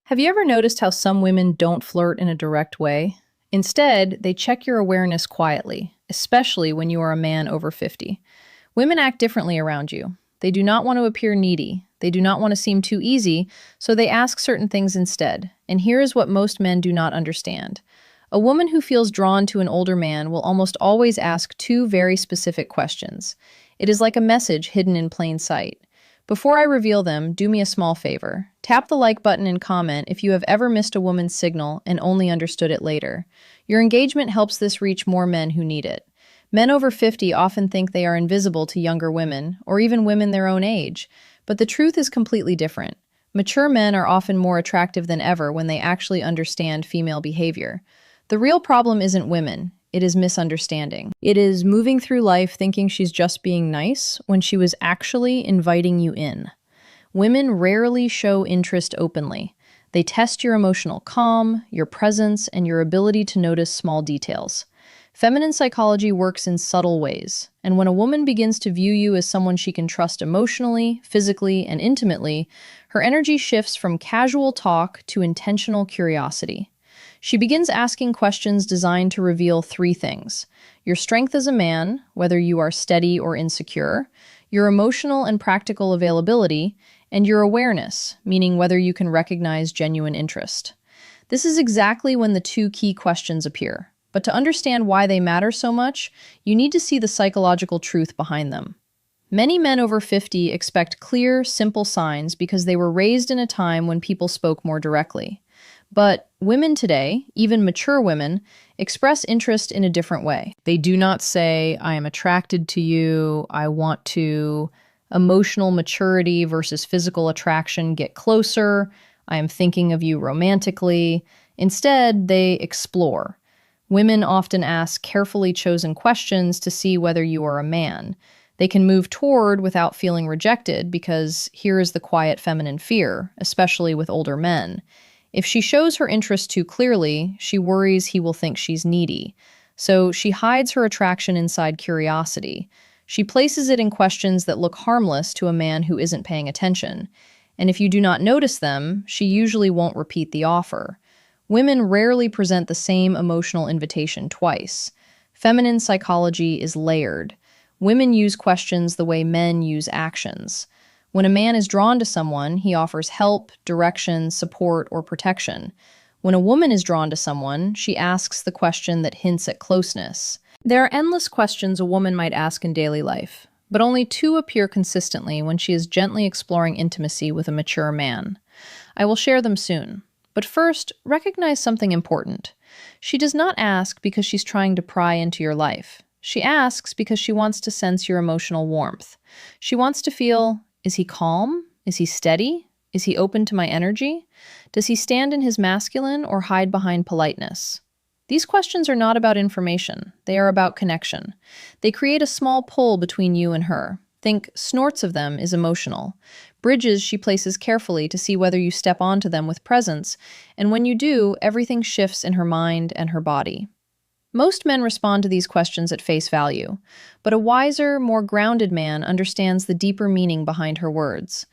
Have you ever noticed how some women don't flirt in a direct way? Instead, they check your awareness quietly, especially when you are a man over 50. Women act differently around you. They do not want to appear needy. They do not want to seem too easy, so they ask certain things instead. And here is what most men do not understand. A woman who feels drawn to an older man will almost always ask two very specific questions. It is like a message hidden in plain sight. Before I reveal them, do me a small favor. Tap the like button and comment if you have ever missed a woman's signal and only understood it later. Your engagement helps this reach more men who need it. Men over 50 often think they are invisible to younger women, or even women their own age, but the truth is completely different. Mature men are often more attractive than ever when they actually understand female behavior. The real problem isn't women. It is misunderstanding. It is moving through life thinking she's just being nice when she was actually inviting you in. Women rarely show interest openly. They test your emotional calm, your presence, and your ability to notice small details. Feminine psychology works in subtle ways, and when a woman begins to view you as someone she can trust emotionally, physically, and intimately, her energy shifts from casual talk to intentional curiosity. She begins asking questions designed to reveal three things: your strength as a man, whether you are steady or insecure, your emotional and practical availability, and your awareness, meaning whether you can recognize genuine interest. This is exactly when the two key questions appear. But to understand why they matter so much, you need to see the psychological truth behind them. Many men over 50 expect clear, simple signs because they were raised in a time when people spoke more directly. But women today, even mature women, express interest in a different way. They do not say, I am attracted to you, I want to. Emotional maturity versus physical attraction get closer, I am thinking of you romantically. Instead, they explore. Women often ask carefully chosen questions to see whether you are a man. They can move toward without feeling rejected because here is the quiet feminine fear, especially with older men. If she shows her interest too clearly, she worries he will think she's needy. So she hides her attraction inside curiosity. She places it in questions that look harmless to a man who isn't paying attention. And if you do not notice them, she usually won't repeat the offer. Women rarely present the same emotional invitation twice. Feminine psychology is layered. Women use questions the way men use actions. When a man is drawn to someone, he offers help, direction, support, or protection. When a woman is drawn to someone, she asks the question that hints at closeness. There are endless questions a woman might ask in daily life, but only two appear consistently when she is gently exploring intimacy with a mature man. I will share them soon. But first, recognize something important. She does not ask because she's trying to pry into your life. She asks because she wants to sense your emotional warmth. She wants to feel, is he calm? Is he steady? Is he open to my energy? Does he stand in his masculine or hide behind politeness? These questions are not about information. They are about connection. They create a small pull between you and her. Think snorts of them is emotional. Bridges she places carefully to see whether you step onto them with presence, and when you do, everything shifts in her mind and her body. Most men respond to these questions at face value, but a wiser, more grounded man understands the deeper meaning behind her words.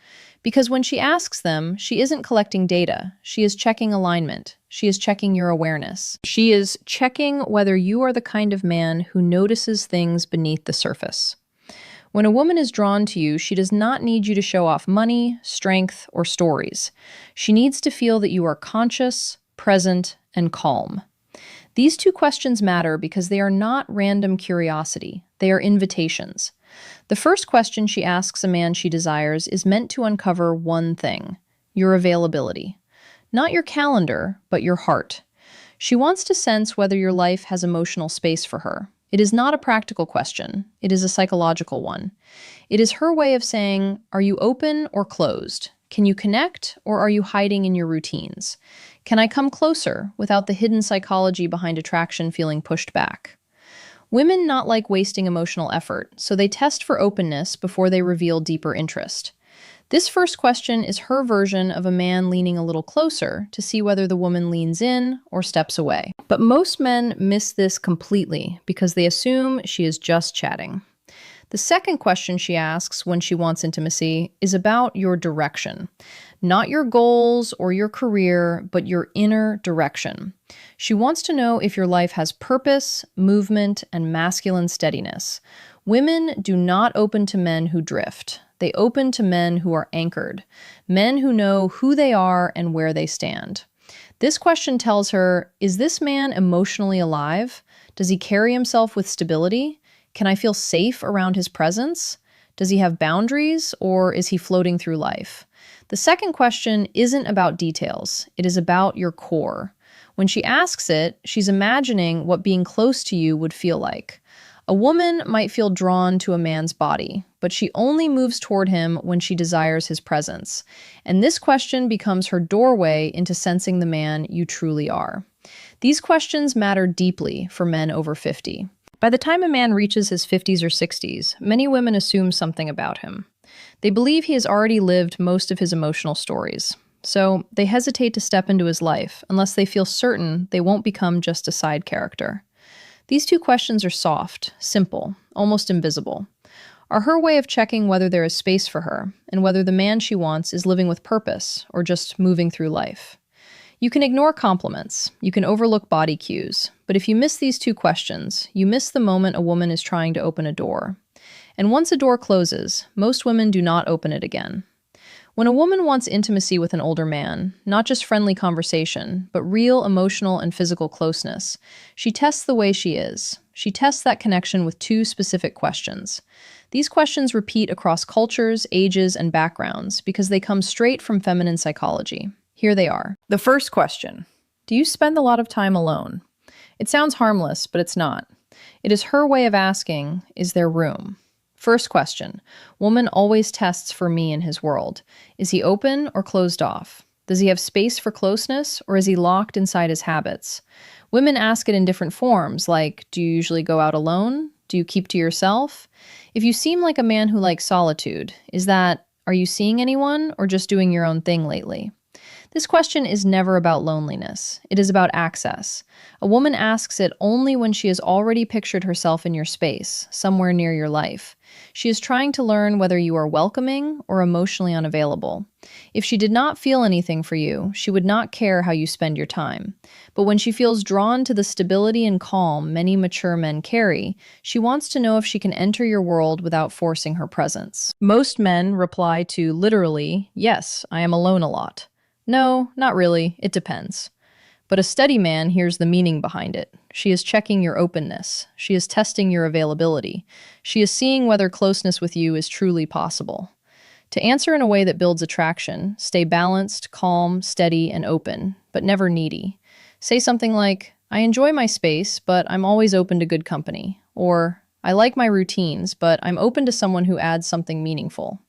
Because when she asks them, she isn't collecting data. She is checking alignment. She is checking your awareness. She is checking whether you are the kind of man who notices things beneath the surface. When a woman is drawn to you, she does not need you to show off money, strength, or stories. She needs to feel that you are conscious, present, and calm. These two questions matter because they are not random curiosity. They are invitations. The first question she asks a man she desires is meant to uncover one thing: your availability. Not your calendar, but your heart. She wants to sense whether your life has emotional space for her. It is not a practical question. It is a psychological one. It is her way of saying, are you open or closed? Can you connect, or are you hiding in your routines? Can I come closer without the hidden psychology behind attraction feeling pushed back? Women not like wasting emotional effort, so they test for openness before they reveal deeper interest. This first question is her version of a man leaning a little closer to see whether the woman leans in or steps away. But most men miss this completely because they assume she is just chatting. The second question she asks when she wants intimacy is about your direction. Not your goals or your career, but your inner direction. She wants to know if your life has purpose, movement, and masculine steadiness. Women do not open to men who drift. They open to men who are anchored, men who know who they are and where they stand. This question tells her, is this man emotionally alive? Does he carry himself with stability? Can I feel safe around his presence? Does he have boundaries, or is he floating through life? The second question isn't about details. It is about your core. When she asks it, she's imagining what being close to you would feel like. A woman might feel drawn to a man's body, but she only moves toward him when she desires his presence. And this question becomes her doorway into sensing the man you truly are. These questions matter deeply for men over 50. By the time a man reaches his 50s or 60s, many women assume something about him. They believe he has already lived most of his emotional stories. So they hesitate to step into his life unless they feel certain they won't become just a side character. These two questions are soft, simple, almost invisible, are her way of checking whether there is space for her and whether the man she wants is living with purpose or just moving through life. You can ignore compliments, you can overlook body cues, but if you miss these two questions, you miss the moment a woman is trying to open a door. And once a door closes, most women do not open it again. When a woman wants intimacy with an older man, not just friendly conversation, but real emotional and physical closeness, she tests the way she is. She tests that connection with two specific questions. These questions repeat across cultures, ages, and backgrounds because they come straight from feminine psychology. Here they are. The first question: do you spend a lot of time alone? It sounds harmless, but it's not. It is her way of asking, is there room? First question: woman always tests for me in his world. Is he open or closed off? Does he have space for closeness, or is he locked inside his habits? Women ask it in different forms, like, do you usually go out alone? Do you keep to yourself? If you seem like a man who likes solitude, are you seeing anyone or just doing your own thing lately? This question is never about loneliness. It is about access. A woman asks it only when she has already pictured herself in your space, somewhere near your life. She is trying to learn whether you are welcoming or emotionally unavailable. If she did not feel anything for you, she would not care how you spend your time. But when she feels drawn to the stability and calm many mature men carry, she wants to know if she can enter your world without forcing her presence. Most men reply to literally, yes, I am alone a lot. No, not really. It depends. But a steady man hears the meaning behind it. She is checking your openness. She is testing your availability. She is seeing whether closeness with you is truly possible. To answer in a way that builds attraction, stay balanced, calm, steady, and open, but never needy. Say something like, I enjoy my space, but I'm always open to good company. Or, I like my routines, but I'm open to someone who adds something meaningful.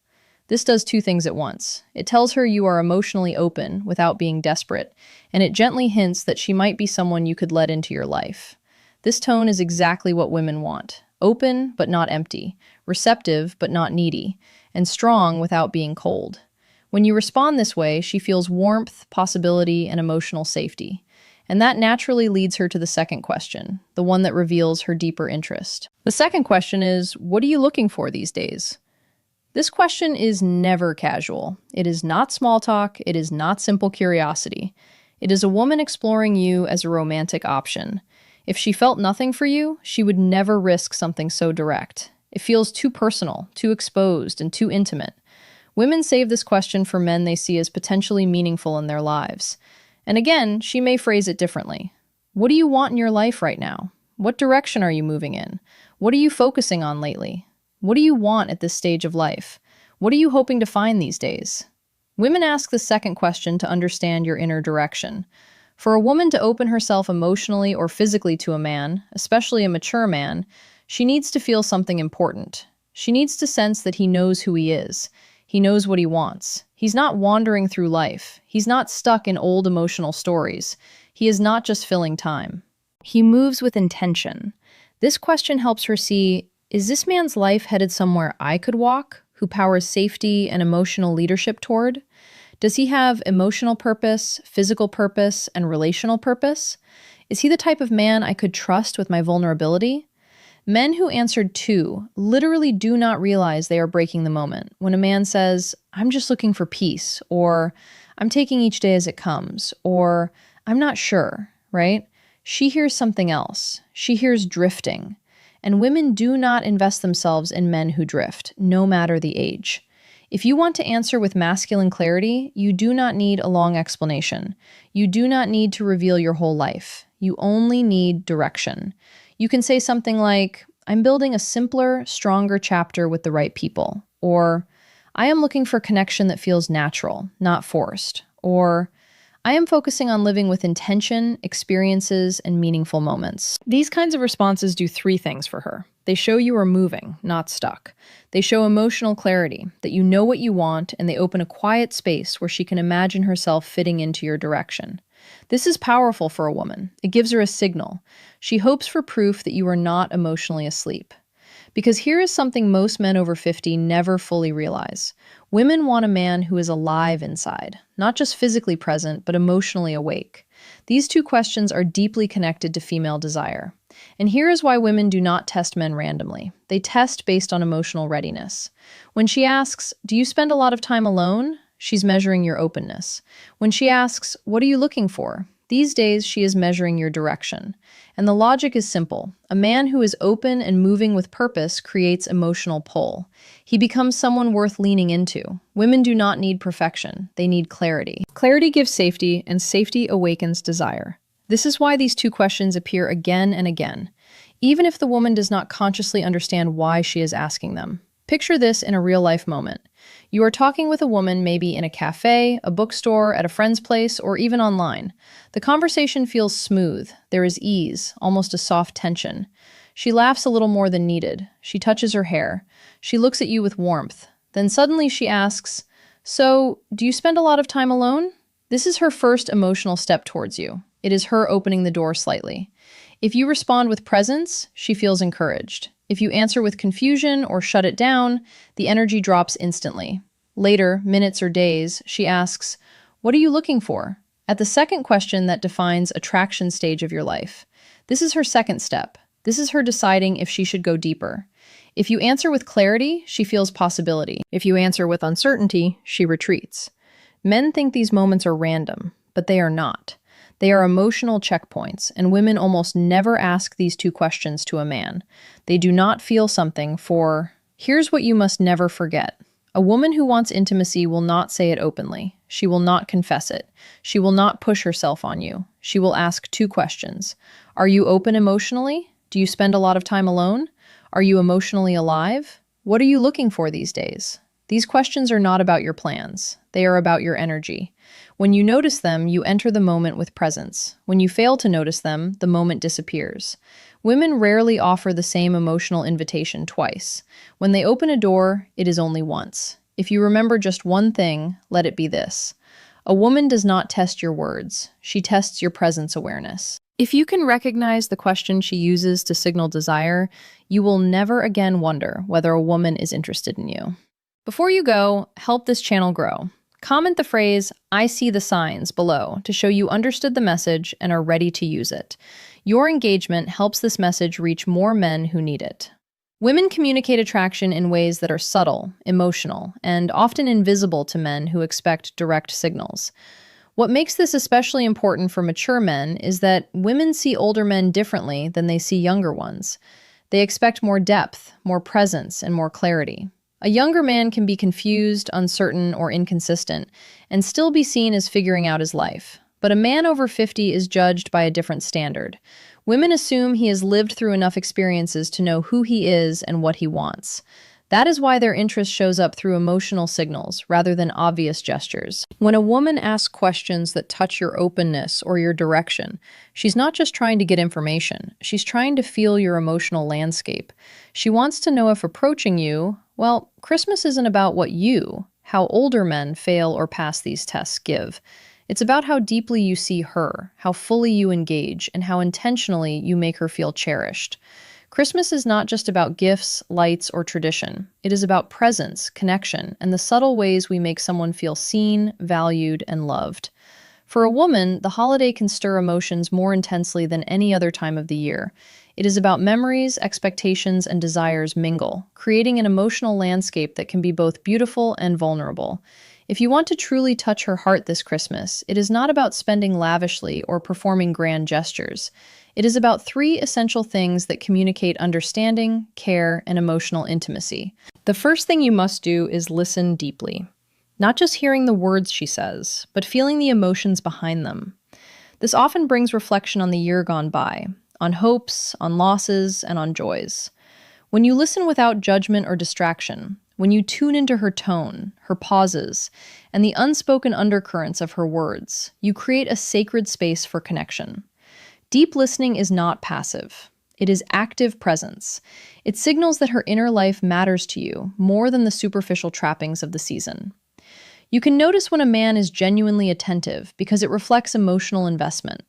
This does two things at once. It tells her you are emotionally open without being desperate, and it gently hints that she might be someone you could let into your life. This tone is exactly what women want. Open, but not empty. Receptive, but not needy. And strong without being cold. When you respond this way, she feels warmth, possibility, and emotional safety. And that naturally leads her to the second question, the one that reveals her deeper interest. The second question is, what are you looking for these days? This question is never casual. It is not small talk. It is not simple curiosity. It is a woman exploring you as a romantic option. If she felt nothing for you, she would never risk something so direct. It feels too personal, too exposed, and too intimate. Women save this question for men they see as potentially meaningful in their lives. And again, she may phrase it differently. What do you want in your life right now? What direction are you moving in? What are you focusing on lately? What do you want at this stage of life? What are you hoping to find these days? Women ask the second question to understand your inner direction. For a woman to open herself emotionally or physically to a man, especially a mature man, she needs to feel something important. She needs to sense that he knows who he is. He knows what he wants. He's not wandering through life. He's not stuck in old emotional stories. He is not just filling time. He moves with intention. This question helps her see, is this man's life headed somewhere I could walk, who powers safety and emotional leadership toward? Does he have emotional purpose, physical purpose, and relational purpose? Is he the type of man I could trust with my vulnerability? Men who answered 2 literally do not realize they are breaking the moment. When a man says, I'm just looking for peace, or I'm taking each day as it comes, or I'm not sure, right? She hears something else. She hears drifting. And women do not invest themselves in men who drift, no matter the age. If you want to answer with masculine clarity, you do not need a long explanation. You do not need to reveal your whole life. You only need direction. You can say something like, I'm building a simpler, stronger chapter with the right people. Or, I am looking for connection that feels natural, not forced. Or, I am focusing on living with intention, experiences, and meaningful moments. These kinds of responses do 3 things for her. They show you are moving, not stuck. They show emotional clarity, that you know what you want, and they open a quiet space where she can imagine herself fitting into your direction. This is powerful for a woman. It gives her a signal. She hopes for proof that you are not emotionally asleep. Because here is something most men over 50 never fully realize. Women want a man who is alive inside, not just physically present, but emotionally awake. These 2 questions are deeply connected to female desire. And here is why women do not test men randomly. They test based on emotional readiness. When she asks, do you spend a lot of time alone? She's measuring your openness. When she asks, what are you looking for? These days, she is measuring your direction. And the logic is simple. A man who is open and moving with purpose creates emotional pull. He becomes someone worth leaning into. Women do not need perfection. They need clarity. Clarity gives safety, and safety awakens desire. This is why these 2 questions appear again and again, even if the woman does not consciously understand why she is asking them. Picture this in a real-life moment. You are talking with a woman maybe in a cafe, a bookstore, at a friend's place, or even online. The conversation feels smooth. There is ease, almost a soft tension. She laughs a little more than needed. She touches her hair. She looks at you with warmth. Then suddenly she asks, so, do you spend a lot of time alone? This is her first emotional step towards you. It is her opening the door slightly. If you respond with presence, she feels encouraged. If you answer with confusion or shut it down, the energy drops instantly. Later, minutes or days, she asks, what are you looking for? At the second question that defines attraction stage of your life. This is her second step. This is her deciding if she should go deeper. If you answer with clarity, she feels possibility. If you answer with uncertainty, she retreats. Men think these moments are random, but they are not. They are emotional checkpoints, and women almost never ask these 2 questions to a man. They do not feel something for, here's what you must never forget. A woman who wants intimacy will not say it openly. She will not confess it. She will not push herself on you. She will ask 2 questions. Are you open emotionally? Do you spend a lot of time alone? Are you emotionally alive? What are you looking for these days? These questions are not about your plans. They are about your energy. When you notice them, you enter the moment with presence. When you fail to notice them, the moment disappears. Women rarely offer the same emotional invitation twice. When they open a door, it is only once. If you remember just one thing, let it be this. A woman does not test your words. She tests your presence awareness. If you can recognize the question she uses to signal desire, you will never again wonder whether a woman is interested in you. Before you go, help this channel grow. Comment the phrase, I see the signs below to show you understood the message and are ready to use it. Your engagement helps this message reach more men who need it. Women communicate attraction in ways that are subtle, emotional, and often invisible to men who expect direct signals. What makes this especially important for mature men is that women see older men differently than they see younger ones. They expect more depth, more presence, and more clarity. A younger man can be confused, uncertain, or inconsistent, and still be seen as figuring out his life. But a man over 50 is judged by a different standard. Women assume he has lived through enough experiences to know who he is and what he wants. That is why their interest shows up through emotional signals rather than obvious gestures. When a woman asks questions that touch your openness or your direction, she's not just trying to get information. She's trying to feel your emotional landscape. She wants to know if approaching you, well, Christmas isn't about how older men fail or pass these tests give. It's about how deeply you see her, how fully you engage, and how intentionally you make her feel cherished. Christmas is not just about gifts, lights, or tradition. It is about presence, connection, and the subtle ways we make someone feel seen, valued, and loved. For a woman, the holiday can stir emotions more intensely than any other time of the year. It is about memories, expectations, and desires mingle, creating an emotional landscape that can be both beautiful and vulnerable. If you want to truly touch her heart this Christmas, it is not about spending lavishly or performing grand gestures. It is about three essential things that communicate understanding, care, and emotional intimacy. The first thing you must do is listen deeply. Not just hearing the words she says, but feeling the emotions behind them. This often brings reflection on the year gone by, on hopes, on losses, and on joys. When you listen without judgment or distraction, when you tune into her tone, her pauses, and the unspoken undercurrents of her words, you create a sacred space for connection. Deep listening is not passive. It is active presence. It signals that her inner life matters to you more than the superficial trappings of the season. You can notice when a man is genuinely attentive because it reflects emotional investment.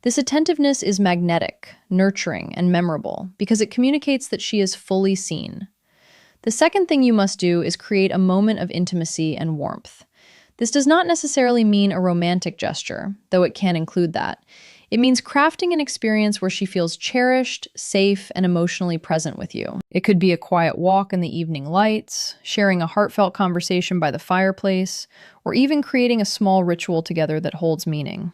This attentiveness is magnetic, nurturing, and memorable because it communicates that she is fully seen. The second thing you must do is create a moment of intimacy and warmth. This does not necessarily mean a romantic gesture, though it can include that. It means crafting an experience where she feels cherished, safe, and emotionally present with you. It could be a quiet walk in the evening lights, sharing a heartfelt conversation by the fireplace, or even creating a small ritual together that holds meaning.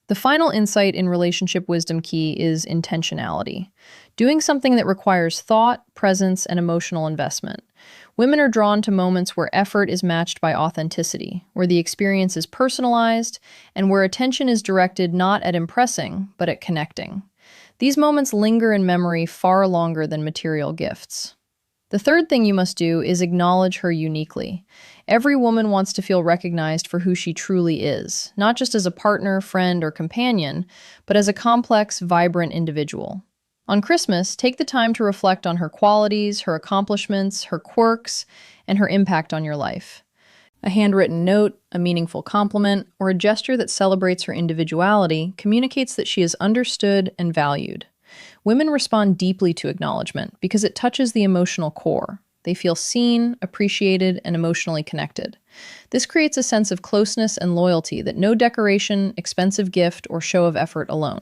The final insight in relationship wisdom key is intentionality. Doing something that requires thought, presence, and emotional investment. Women are drawn to moments where effort is matched by authenticity, where the experience is personalized, and where attention is directed not at impressing, but at connecting. These moments linger in memory far longer than material gifts. The third thing you must do is acknowledge her uniquely. Every woman wants to feel recognized for who she truly is, not just as a partner, friend, or companion, but as a complex, vibrant individual. On Christmas, take the time to reflect on her qualities, her accomplishments, her quirks, and her impact on your life. A handwritten note, a meaningful compliment, or a gesture that celebrates her individuality communicates that she is understood and valued. Women respond deeply to acknowledgement because it touches the emotional core. They feel seen, appreciated, and emotionally connected. This creates a sense of closeness and loyalty that no decoration, expensive gift, or show of effort alone